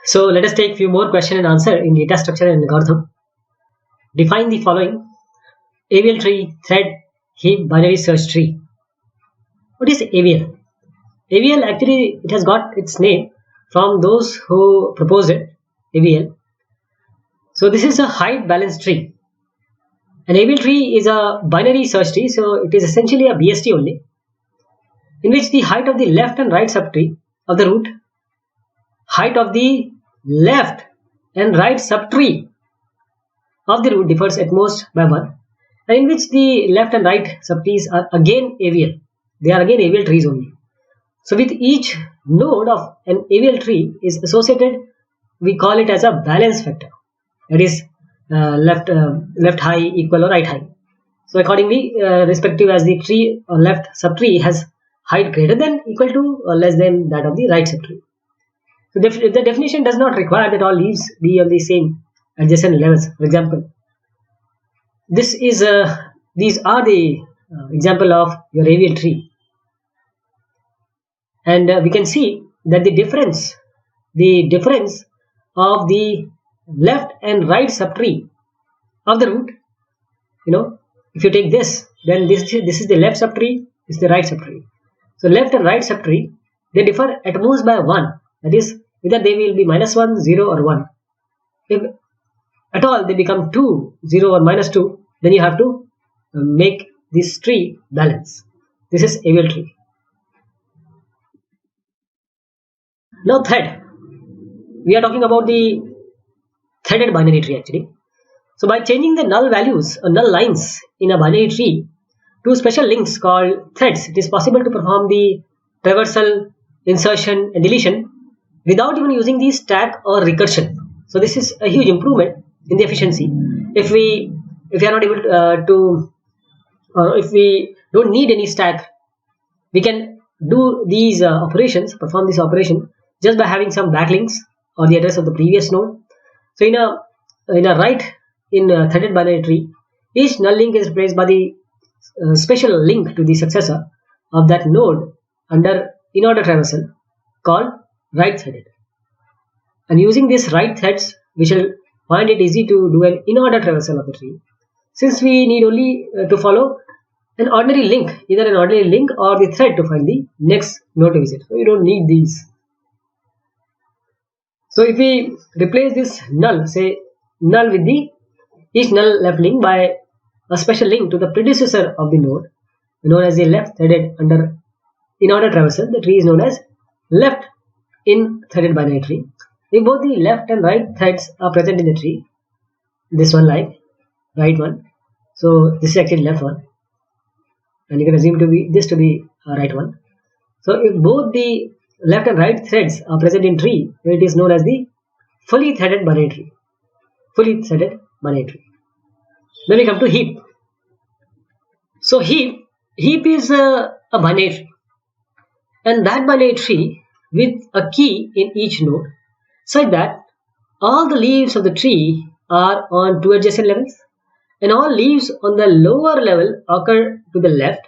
So let us take few more question and answer in data structure and algorithm. Define the following: AVL tree, thread, heap, binary search tree. What is AVL? AVL actually it has got its name from those who proposed it. AVL. So this is a height balanced tree. An AVL tree is a binary search tree, so it is essentially a BST only, in which the height of the left and right subtree of the root, height of the left and right subtree of the root differs at most by 1, and in which the left and right subtrees are again AVL. They are again AVL trees only. So with each node of an AVL tree is associated, we call it as a balance factor. That is left high equal or right high. So accordingly, respective as the tree or left subtree has height greater than, equal to, or less than that of the right subtree. So the definition does not require that all leaves be on the same adjacent levels. For example, these are the example of your AVL tree, and we can see that the difference of the left and right subtree of the root, if you take this, then this is the left subtree, this is the right subtree. So left and right subtree, they differ at most by 1. That is, either they will be -1, 0 or 1. If at all they become 2, 0 or -2, then you have to make this tree balance. This is AVL tree. Now thread. We are talking about the threaded binary tree actually. So by changing the null values or null lines in a binary tree to special links called threads, it is possible to perform the traversal, insertion and deletion without even using the stack or recursion. So this is a huge improvement in the efficiency. If we are not able to, or if we don't need any stack, we can do these operations, perform this operation just by having some backlinks or the address of the previous node. So in a threaded binary tree, each null link is replaced by the special link to the successor of that node under in-order traversal called right threaded. And using these right threads, we shall find it easy to do an in-order traversal of the tree, since we need only to follow an ordinary link, either an ordinary link or the thread to find the next node to visit. So you don't need these. So if we replace this null, say null with the each null left link by a special link to the predecessor of the node, known as the left threaded under in-order traversal, the tree is known as left in threaded binary tree. If both the left and right threads are present in the tree, this one like right one, so this is actually left one, and you can assume this to be right one. So if both the left and right threads are present in tree, it is known as the fully threaded binary tree. Fully threaded binary tree. Then we come to heap. So heap is a binary tree, and that binary tree with a key in each node, such that all the leaves of the tree are on 2 adjacent levels, and all leaves on the lower level occur to the left,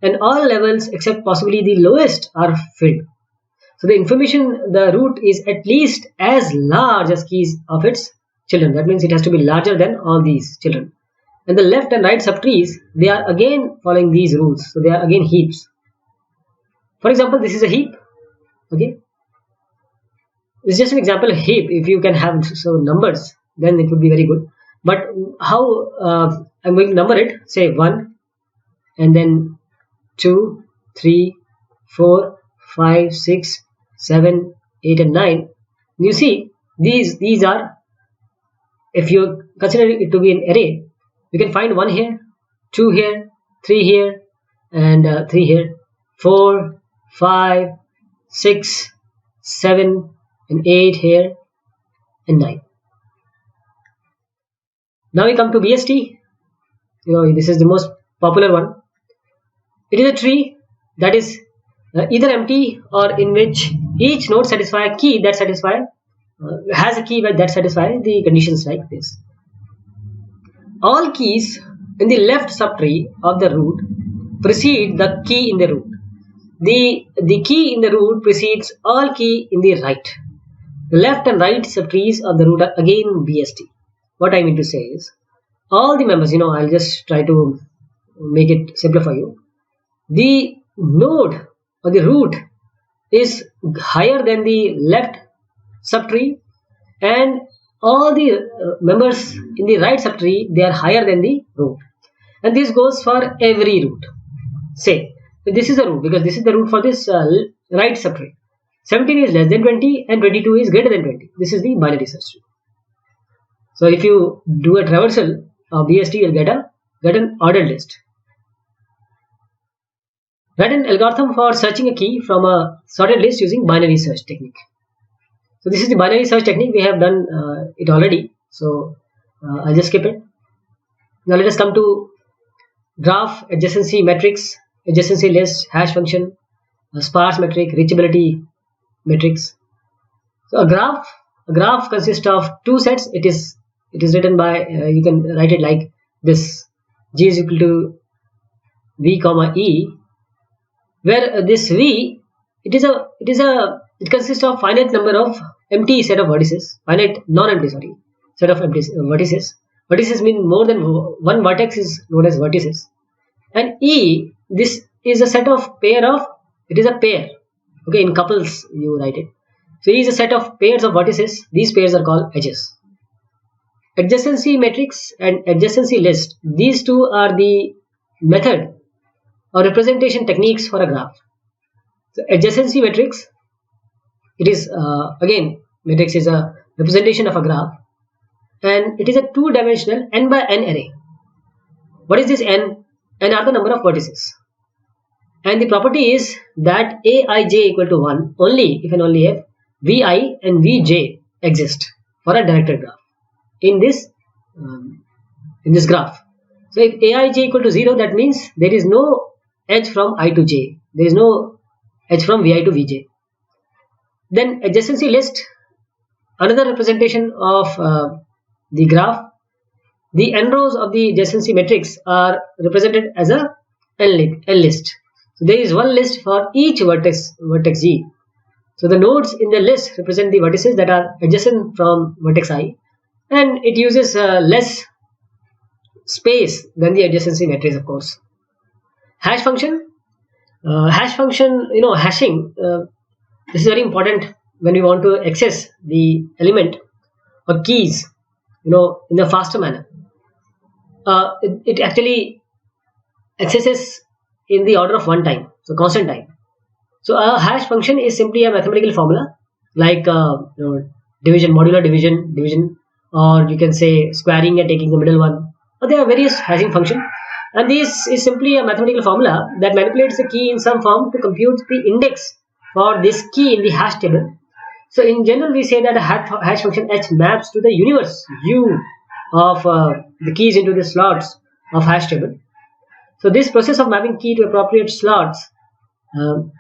and all levels except possibly the lowest are filled. So the information, the root is at least as large as keys of its children. That means it has to be larger than all these children. And the left and right subtrees, they are again following these rules. So they are again heaps. For example, this is a heap. Okay. It's just an example of heap. If you can have numbers, then it would be very good. But how I'm going to number it, say 1, and then 2, 3, 4, 5, 6, 7, 8 and 9. You see, these are, if you consider it to be an array, you can find 1 here, 2 here, 3 here, and 3 here, 4, 5, 6, 7 and 8 here, and 9. Now we come to BST. This is the most popular one. It is a tree that is either empty or in which each node satisfies a key that has a key that satisfies the conditions like this. All keys in the left subtree of the root precede the key in the root. The key in the root precedes all key in the right. The left and right subtrees of the root are again BST. What I mean to say is, all the members, I'll just try to make it simpler for you. The node or the root is higher than the left subtree, and all the members in the right subtree, they are higher than the root. And this goes for every root. Say, this is the root because this is the root for this right subtree. 17 is less than 20 and 22 is greater than 20. This is the binary search tree. So if you do a traversal of BST, you'll get an ordered list. Write an algorithm for searching a key from a sorted list using binary search technique. So this is the binary search technique. We have done it already. So I'll just skip it. Now let us come to graph, adjacency matrix, adjacency list, hash function, sparse metric, reachability matrix. So a graph consists of two sets. It is written by you can write it like this: G is equal to V comma E, where this V it consists of finite number of empty set of vertices, finite non-empty set of empty vertices. Vertices mean more than one vertex is known as vertices. And E, this is a set of pair of, it is a pair. Okay, in couples you write it. So E is a set of pairs of vertices. These pairs are called edges. Adjacency matrix and adjacency list, these two are the method or representation techniques for a graph. So adjacency matrix, it is again, matrix is a representation of a graph, and it is a two-dimensional n by n array. What is this n? N are the number of vertices, and the property is that aij equal to 1 only if and only if vi and vj exist for a directed graph in this graph. So if aij equal to 0, that means there is no edge from I to j, there is no edge from vi to vj. Then adjacency list, another representation of the graph. The n rows of the adjacency matrix are represented as a n list. So there is one list for each vertex G. So the nodes in the list represent the vertices that are adjacent from vertex I, and it uses less space than the adjacency matrix, of course. Hash function, hashing. This is very important when we want to access the element or keys, in a faster manner. It actually accesses in the order of one time, so constant time. So a hash function is simply a mathematical formula like division, modular division, or you can say squaring and taking the middle one. Or there are various hashing functions, and this is simply a mathematical formula that manipulates the key in some form to compute the index for this key in the hash table. So in general, we say that a hash function H maps to the universe U of the keys into the slots of hash table. So this process of mapping key to appropriate slots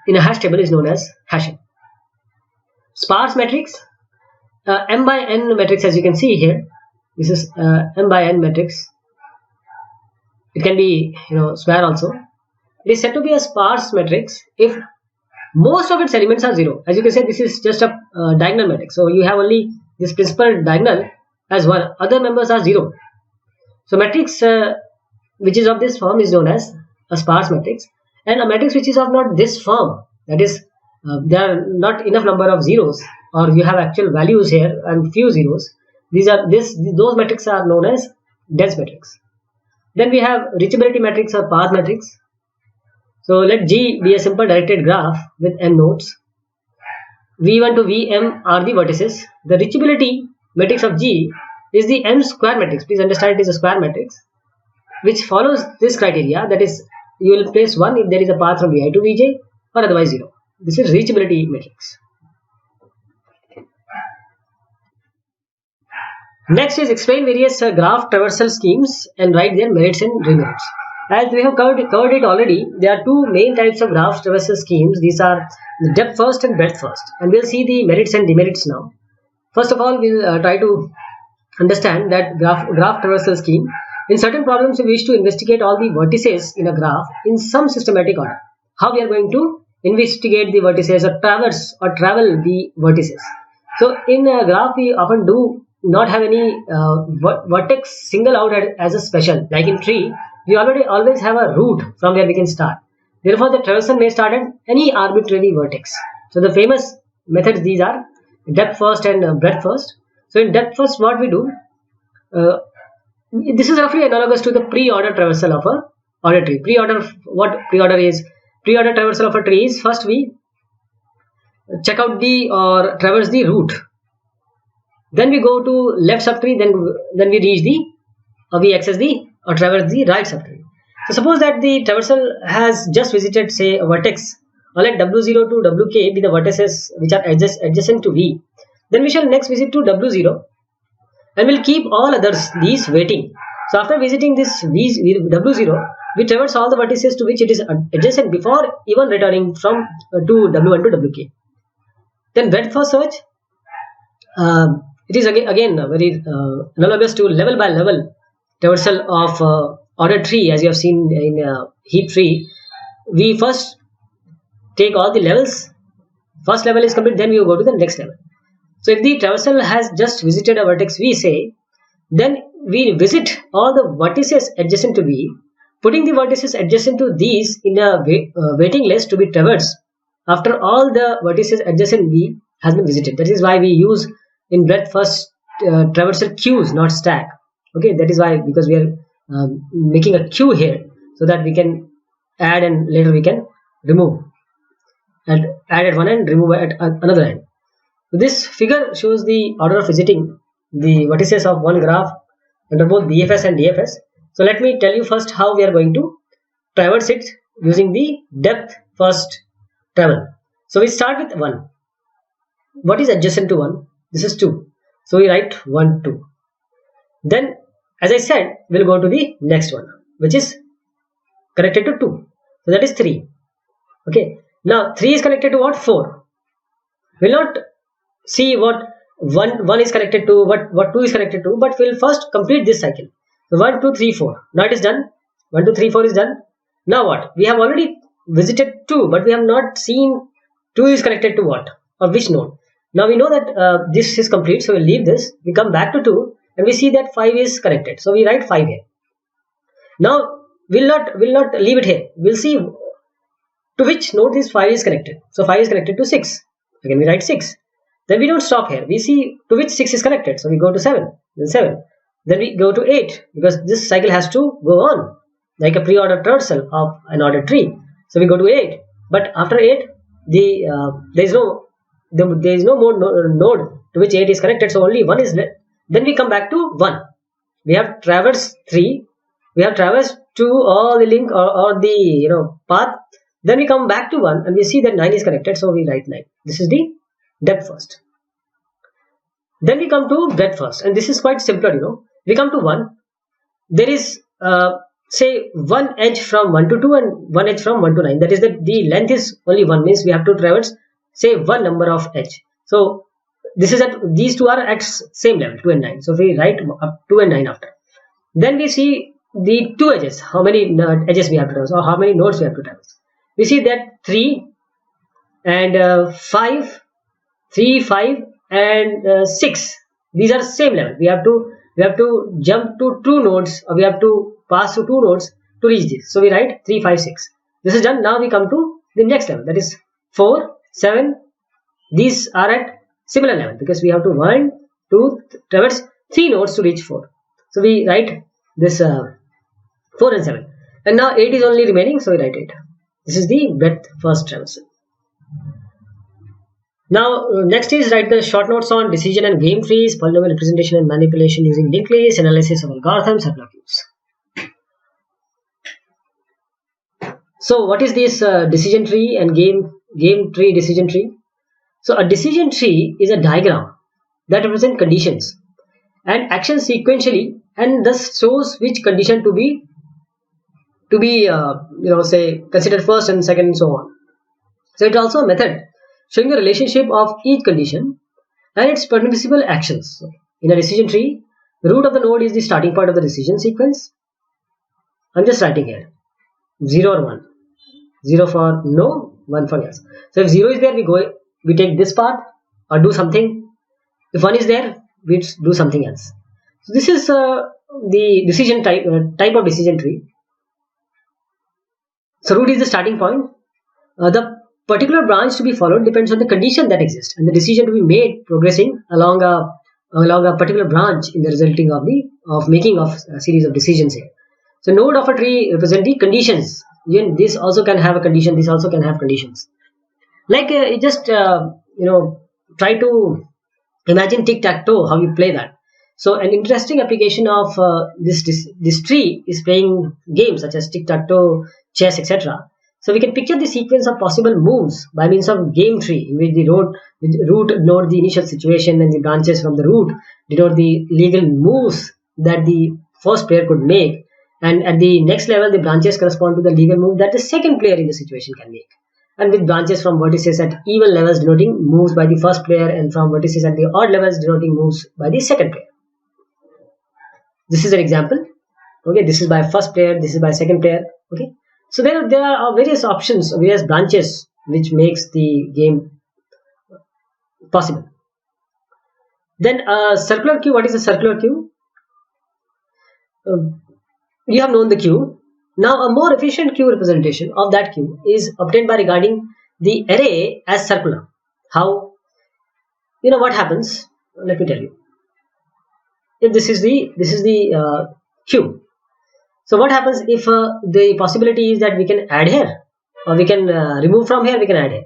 in a hash table is known as hashing. Sparse matrix, m by n matrix, as you can see here. This is m by n matrix. It can be square also. It is said to be a sparse matrix if most of its elements are 0. As you can see, this is just a diagonal matrix. So you have only this principal diagonal as 1. Other members are 0. So matrix which is of this form is known as a sparse matrix. And a matrix which is of not this form, that is, there are not enough number of zeros, or you have actual values here and few zeros. Those matrices are known as dense matrix. Then we have reachability matrix or path matrix. So let G be a simple directed graph with n nodes. V1 to Vm are the vertices. The reachability matrix of G is the m square matrix. Please understand it is a square matrix which follows this criteria, that is, you will place 1 if there is a path from Vi to Vj, or otherwise 0. This is reachability matrix. Next is explain various graph traversal schemes and write their merits and demerits. As we have covered it already, there are two main types of graph traversal schemes. These are the depth first and breadth first, and we'll see the merits and demerits now. First of all, we'll try to understand that graph traversal scheme. In certain problems, we wish to investigate all the vertices in a graph in some systematic order. How we are going to investigate the vertices or travel the vertices? So in a graph, we often do not have any vertex single out as a special. Like in tree, we already always have a root from where we can start. Therefore, the traversal may start at any arbitrary vertex. So the famous methods these are depth first and breadth first. So in depth first, what we do, uh, this is roughly analogous to the pre-order traversal of a order tree. What pre-order is? Pre-order traversal of a tree is first we check out the or traverse the root. Then we go to left subtree. Then we reach the we access the or traverse the right subtree. So suppose that the traversal has just visited say a vertex. Or let W0 to Wk be the vertices which are adjacent to V. Then we shall next visit to W0 and we'll keep all others these waiting. So after visiting this W0, we traverse all the vertices to which it is adjacent before even returning from to W1 to Wk. Then breadth first search. It is again very analogous to level by level traversal of order tree, as you have seen in heap tree. We first take all the levels. First level is complete, then we will go to the next level. So if the traversal has just visited a vertex V, say, then we visit all the vertices adjacent to V, putting the vertices adjacent to these in a waiting list to be traversed after all the vertices adjacent V has been visited. That is why we use in breadth first traversal queues, not stack. Okay, that is why, because we are making a queue here so that we can add and later we can remove. And add at one end, remove at another end. So this figure shows the order of visiting the vertices of one graph under both BFS and DFS. So let me tell you first how we are going to traverse it using the depth first travel. So we start with 1. What is adjacent to 1? This is 2. So we write 1, 2. Then, as I said, we'll go to the next one, which is connected to 2. So that is 3. Okay. Now 3 is connected to what? 4. We'll not see what 1 is connected to, what 2 is connected to, but we'll first complete this cycle. So 1, 2, 3, 4. Now it is done. 1, 2, 3, 4 is done. Now what? We have already visited 2, but we have not seen 2 is connected to what or which node. Now we know that this is complete, so we'll leave this. We come back to 2 and we see that 5 is connected. So we write 5 here. Now we'll not leave it here. We'll see to which node this 5 is connected. So 5 is connected to 6. Again we write 6. Then we don't stop here. We see to which 6 is connected. So we go to 7. Then 7. Then we go to 8 because this cycle has to go on like a pre-ordered traversal of an ordered tree. So we go to 8. But after 8, there is no more node to which 8 is connected. So only 1 is left. Then we come back to 1. We have traversed 3. We have traversed to all the link or the path. Then we come back to 1 and we see that 9 is connected. So we write 9. This is the depth first. Then we come to breadth first, and this is quite simpler. We come to 1. There is say one edge from 1 to 2 and one edge from 1 to 9. That is that the length is only 1, means we have to traverse say one number of edge. So this is at these two are at same level, 2 and 9. So we write up 2 and 9 after. Then we see the two edges, how many edges we have to traverse or how many nodes we have to traverse. We see that 3 and 5, 3, 5 and 6. These are same level. We have to jump to 2 nodes, or we have to pass through 2 nodes to reach this. So we write 3, 5, 6. This is done. Now we come to the next level, that is 4, 7. These are at similar level because we have to 1, 2 traverse 3 nodes to reach 4. So we write this 4 and 7. And now 8 is only remaining, so we write 8. This is the breadth first traversal. Now next is write the short notes on decision and game trees, polynomial representation and manipulation using linked list, analysis of algorithms, and queues. So what is this decision tree and game tree decision tree? So a decision tree is a diagram that represents conditions and actions sequentially, and thus shows which condition to be say considered first and second and so on. So it's also a method showing the relationship of each condition and its permissible actions. So in a decision tree, the root of the node is the starting point of the decision sequence. I'm just writing here 0 or 1. 0 for no, 1 for yes. So if 0 is there, we take this path or do something. If 1 is there, we do something else. So this is the decision type of decision tree. So root is the starting point. The particular branch to be followed depends on the condition that exists and the decision to be made progressing along a particular branch in the resulting of making of a series of decisions here. So node of a tree represent the conditions. Even this also can have a condition. This also can have conditions. Like try to imagine tic-tac-toe, how you play that. So an interesting application of this tree is playing games such as tic-tac-toe, chess, etc. So we can picture the sequence of possible moves by means of game tree, in which the root denote the initial situation and the branches from the root denote the legal moves that the first player could make. And at the next level, the branches correspond to the legal move that the second player in the situation can make. And with branches from vertices at even levels denoting moves by the first player and from vertices at the odd levels denoting moves by the second player. This is an example. Okay, this is by first player, this is by second player. Okay, so there are various options, various branches which makes the game possible. Then circular queue. What is a circular queue? You have known the queue. Now a more efficient queue representation of that queue is obtained by regarding the array as circular. How? You know what happens? Let me tell you. If this is the queue. So what happens if the possibility is that we can add here, or we can remove from here, we can add here.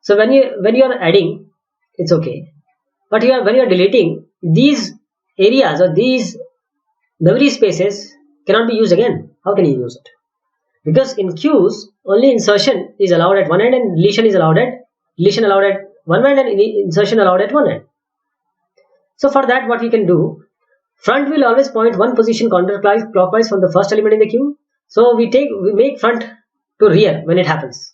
So when you are adding, it's okay, but when you are deleting, these areas or these memory spaces cannot be used again. How can you use it? Because in queues, only insertion is allowed at one end and deletion allowed at one end and insertion allowed at one end. So for that, what we can do, front will always point one position counterclockwise from the first element in the queue. So we make front to rear when it happens.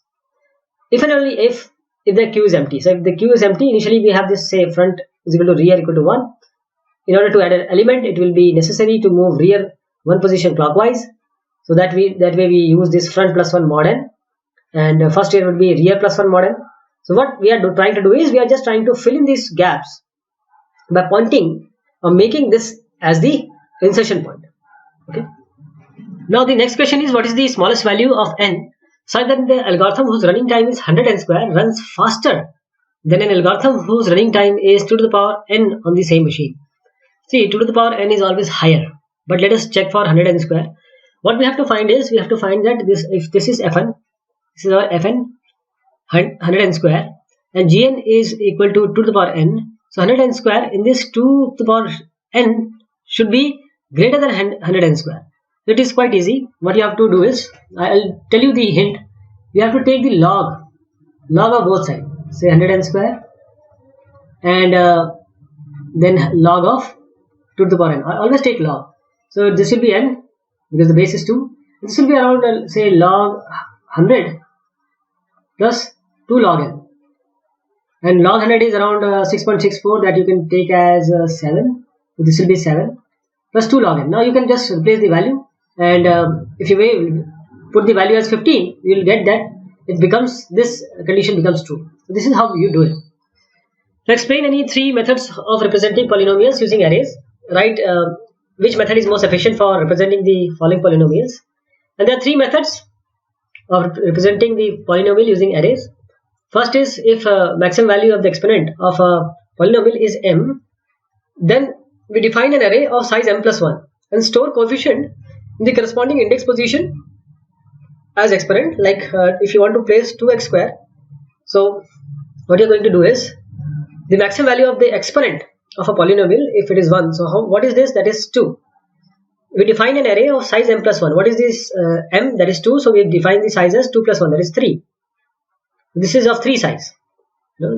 If and only if the queue is empty. So if the queue is empty, initially we have this, say, front is equal to rear equal to 1. In order to add an element, it will be necessary to move rear one position clockwise. So that way we use this front plus 1 mod n, and first here would be rear plus 1 mod n. So what we are trying to do is we are just trying to fill in these gaps by pointing or making this as the insertion point. Okay. Now the next question is, what is the smallest value of n such that the algorithm whose running time is 100 n square runs faster than an algorithm whose running time is 2 to the power n on the same machine. See, 2 to the power n is always higher, but let us check for 100 n square. What we have to find is, we have to find that if this is fn, this is our fn 100 n square, and gn is equal to 2 to the power n. So 100 n square in this 2 to the power n should be greater than 100 n square. It is quite easy. What you have to do is, I'll tell you the hint. You have to take the log of both sides. Say 100 n square and then log of 2 to the power n. I always take log. So this will be n because the base is 2. This will be around say log 100 plus 2 log n. And log 100 is around 6.64, that you can take as 7. So this will be 7 plus 2 log n. Now you can just replace the value, and if you put the value as 15, you will get that this condition becomes true. So this is how you do it. To explain any three methods of representing polynomials using arrays, write which method is most efficient for representing the following polynomials. And there are three methods of representing the polynomial using arrays. First is, if maximum value of the exponent of a polynomial is m, then we define an array of size m plus 1 and store coefficient in the corresponding index position as exponent. Like if you want to place 2x square, so what you're going to do is, the maximum value of the exponent of a polynomial, if it is 1, so what is this? That is 2. We define an array of size m plus 1. What is this? M, that is 2, so we define the size as 2 plus 1, that is 3. This is of 3 size.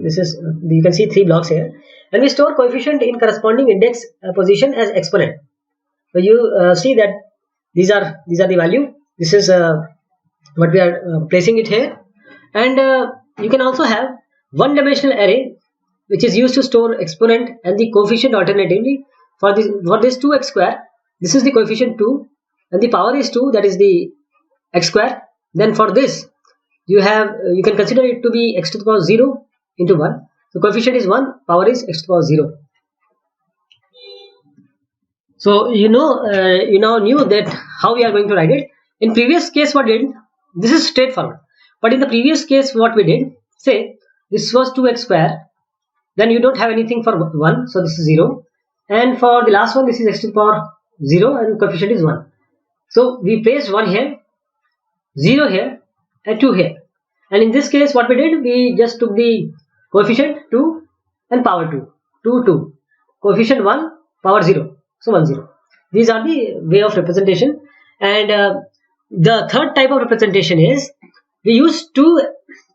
This is, you can see 3 blocks here, and we store coefficient in corresponding index position as exponent. So you see that these are the value. This is what we are placing it here, and you can also have one-dimensional array which is used to store exponent and the coefficient alternatively. For this 2x square, this is the coefficient 2 and the power is 2, that is the x square. Then for this, you can consider it to be x to the power 0 into 1. So coefficient is 1, power is x to the power 0. So you now knew that how we are going to write it. In previous case, what did this is straightforward. But in the previous case, what we did, say this was 2x square, then you don't have anything for 1, so this is 0, and for the last one, this is x to the power 0 and coefficient is 1. So we placed 1 here, 0 here, and 2 here. And in this case, what we did, we just took the coefficient 2 and power 2, 2, 2, coefficient 1, power 0, so 1, 0. These are the way of representation. And the third type of representation is we use two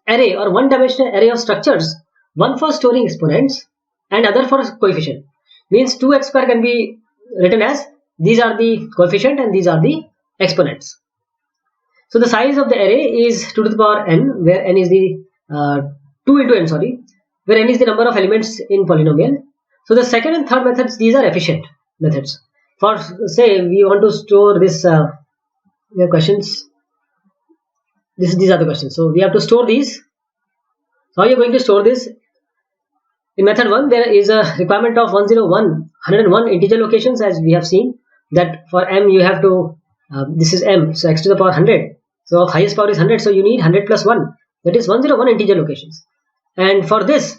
array or one dimensional array of structures, one for storing exponents and other for coefficient. Means 2x square can be written as these are the coefficient and these are the exponents. So the size of the array is 2 to the power n, where n is the 2 into n, sorry, where n is the number of elements in polynomial. So the second and third methods, these are efficient methods. For say we want to store this, we have questions. These are the questions. So we have to store these. So how are you going to store this? In method 1, there is a requirement of 101 integer locations, as we have seen that for m you have to, this is m, so x to the power 100. So highest power is 100, so you need 100 plus 1, that is 101 integer locations. And for this,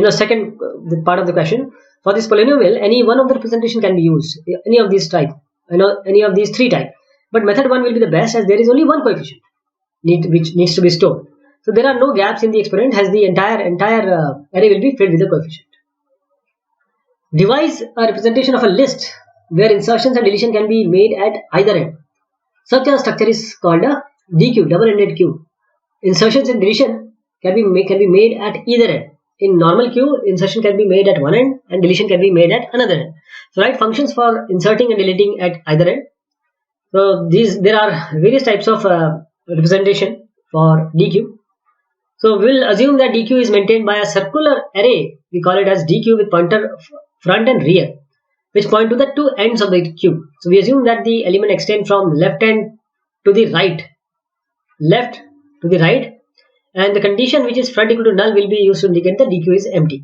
second part of the question, for this polynomial, any one of the representation can be used, any of these type, any of these three type. But method 1 will be the best, as there is only one coefficient which needs to be stored. So there are no gaps in the exponent, as the entire array will be filled with the coefficient. Devise a representation of a list where insertions and deletion can be made at either end. Such a structure is called a DQ, double-ended queue. Insertions and deletion can be made at either end. In normal queue, insertion can be made at one end and deletion can be made at another end. So write functions for inserting and deleting at either end. So there are various types of representation for DQ. So we'll assume that DQ is maintained by a circular array. We call it as DQ with pointer front and rear, which point to the two ends of the queue. So we assume that the element extends from left to the right, and the condition which is front equal to null will be used to indicate the DQ is empty.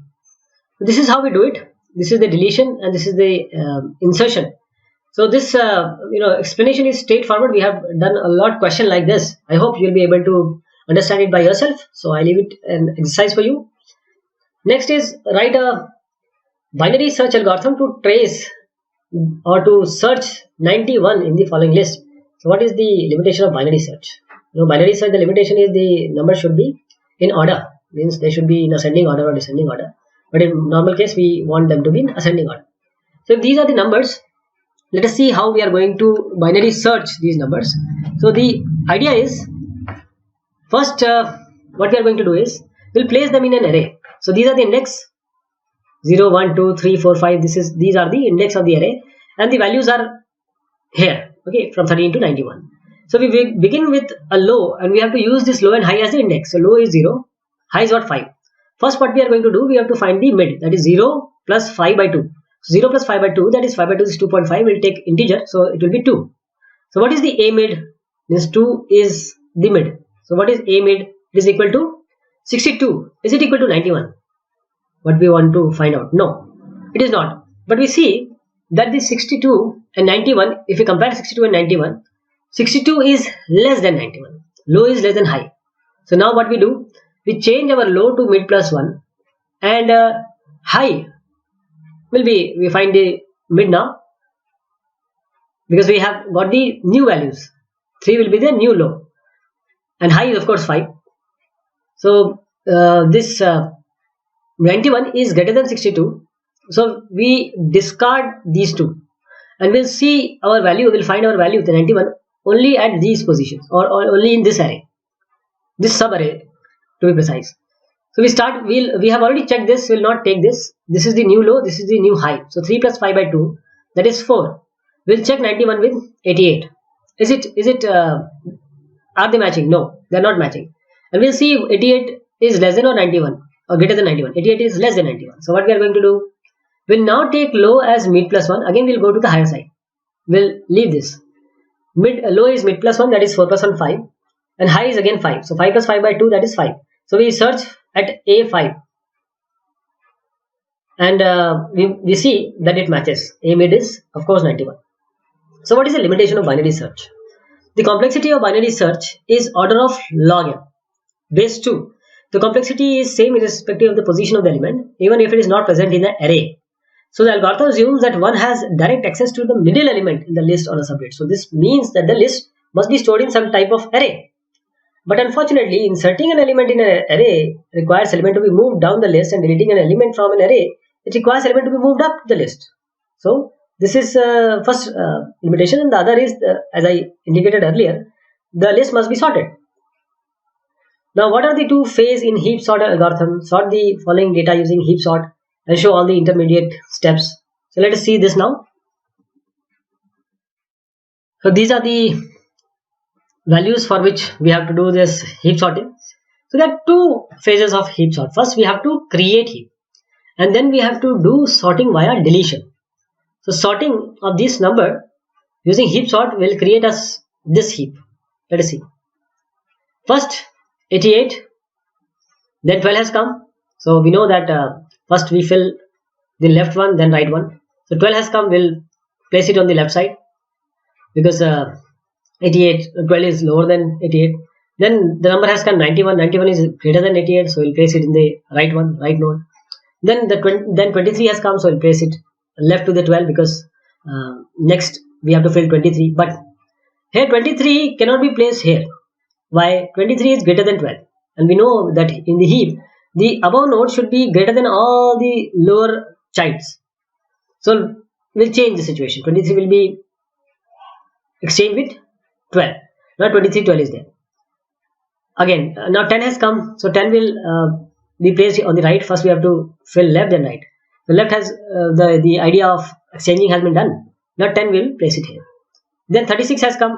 So this is how we do it. This is the deletion and this is the insertion. So this explanation is straightforward. We have done a lot of question like this. I hope you'll be able to understand it by yourself. So I leave it an exercise for you. Next is write a binary search algorithm to trace or to search 91 in the following list. So what is the limitation of binary search? Binary search, the limitation is the number should be in order, means they should be in ascending order or descending order. But in normal case, we want them to be in ascending order. So if these are the numbers, let us see how we are going to binary search these numbers. So the idea is, first what we are going to do is, we'll place them in an array. So these are the index 0, 1, 2, 3, 4, 5. These are the index of the array, and the values are here, okay, from 13 to 91. So we begin with a low, and we have to use this low and high as the index. So low is 0, high is what, 5. First, what we are going to do, we have to find the mid, that is 0 plus 5 by 2. So 0 plus 5 by 2, that is 5 by 2 is 2.5. We'll take integer, so it will be 2. So what is the a mid? This 2 is the mid. So what is a mid? It is equal to 62. Is it equal to 91? What we want to find out? No, it is not. But we see that the 62 and 91, if we compare 62 and 91, 62 is less than 91. Low is less than high. So now what we do? We change our low to mid plus 1, and high will be, we find the mid now, because we have got the new values. 3 will be the new low, and high is of course 5. So this 91 is greater than 62. So we discard these two, and we'll see our value, we'll find our value, the 91, only at these positions, or only in this array, this sub array to be precise. So we have already checked this, we'll not take this. This is the new low, this is the new high. So 3 plus 5 by 2, that is 4. We'll check 91 with 88. Are they matching? No, they're not matching. And we'll see 88 is less than or 91 or greater than 91. 88 is less than 91. So what we are going to do? We'll now take low as mid plus 1. Again, we'll go to the higher side. We'll leave this. Low is mid plus 1, that is 4 plus 1, 5. And high is again 5. So 5 plus 5 by 2, that is 5. So we search at A5. and we see that it matches. A mid is of course 91. So what is the limitation of binary search? The complexity of binary search is order of log n. Base 2. The complexity is same irrespective of the position of the element, even if it is not present in the array. So the algorithm assumes that one has direct access to the middle element in the list or a sublet. So this means that the list must be stored in some type of array. But unfortunately, inserting an element in an array requires element to be moved down the list, and deleting an element from an array, it requires element to be moved up the list. So this is first limitation, and the other is, as I indicated earlier, the list must be sorted. Now, what are the two phase in heap sort algorithm? Sort the following data using heap sort and show all the intermediate steps. So let us see this now. So these are the values for which we have to do this heap sorting. So there are two phases of heap sort. First, we have to create heap, and then we have to do sorting via deletion. So sorting of this number using heap sort will create us this heap. Let us see. First 88, then 12 has come. So we know that first we fill the left one, then right one. So 12 has come, we'll place it on the left side, because 88, 12 is lower than 88. Then the number has come 91, 91 is greater than 88, so we'll place it in the right one, right node. Then 23 has come, so we'll place it left to the 12, because next we have to fill 23. But here 23 cannot be placed here. Why? 23 is greater than 12, and we know that in the heap the above node should be greater than all the lower childs. So we'll change the situation. 23 will be exchanged with 12. Now 23, 12 is there. Again, now 10 has come, so 10 will be placed on the right. First we have to fill left then right. The left has the idea of exchanging has been done. Now 10 will place it here. Then 36 has come.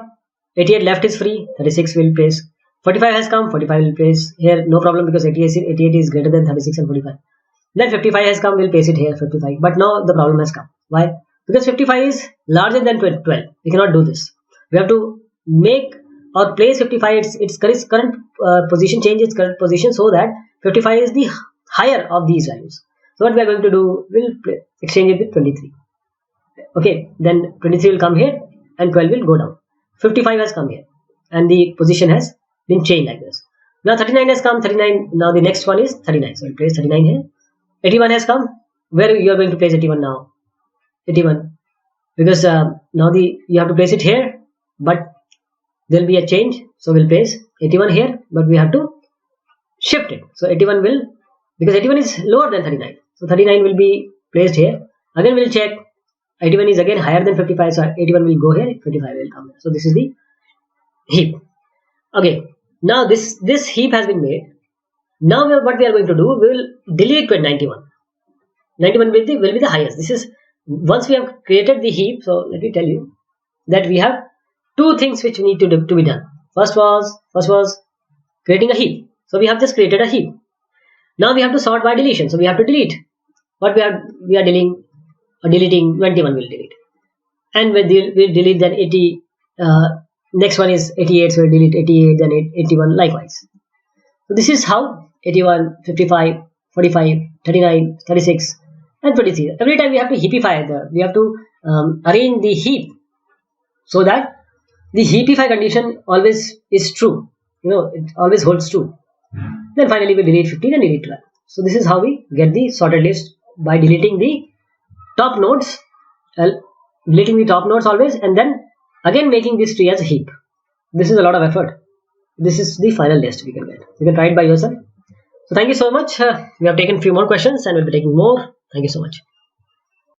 88 left is free. 36 will place. 45 has come. 45 will place here. No problem, because 88 is greater than 36 and 45. Then 55 has come. We'll place it here. 55. But now the problem has come. Why? Because 55 is larger than 12. We cannot do this. We have to make or place 55 its current position, change its current position, so that 55 is the higher of these values. So what we are going to do, we'll exchange it with 23. Okay, then 23 will come here and 12 will go down. 55 has come here and the position has been changed like this. Now 39 has come. 39. Now the next one is 39. So we'll place 39 here. 81 has come. Where you are going to place 81 now? 81, because now you have to place it here, but there will be a change. So we'll place 81 here, but we have to shift it. So 81 will, because 81 is lower than 39. So 39 will be placed here. Again we'll check. 81 is again higher than 55, so 81 will go here, 55 will come here. So this is the heap. Okay, now this heap has been made. Now what we are going to do, we will delete 91. 91 will be the highest. This is, once we have created the heap. So let me tell you that we have two things which we need to be done. First was creating a heap. So we have just created a heap. Now we have to sort by deletion. So we have to delete what we are deleting. 21 will delete, and we'll delete then 80. Next one is 88, so we'll delete 88, then 81 likewise. So this is how 81, 55, 45, 39, 36 and 23. Every time we have to heapify we have to arrange the heap so that the heapify condition always is true. It always holds true. Then finally we delete 15 and delete 12. So this is how we get the sorted list, by deleting the top nodes, always, and then again making this tree as a heap. This is a lot of effort. This is the final list we can get. You can try it by yourself. So thank you so much. We have taken a few more questions and we'll be taking more. Thank you so much.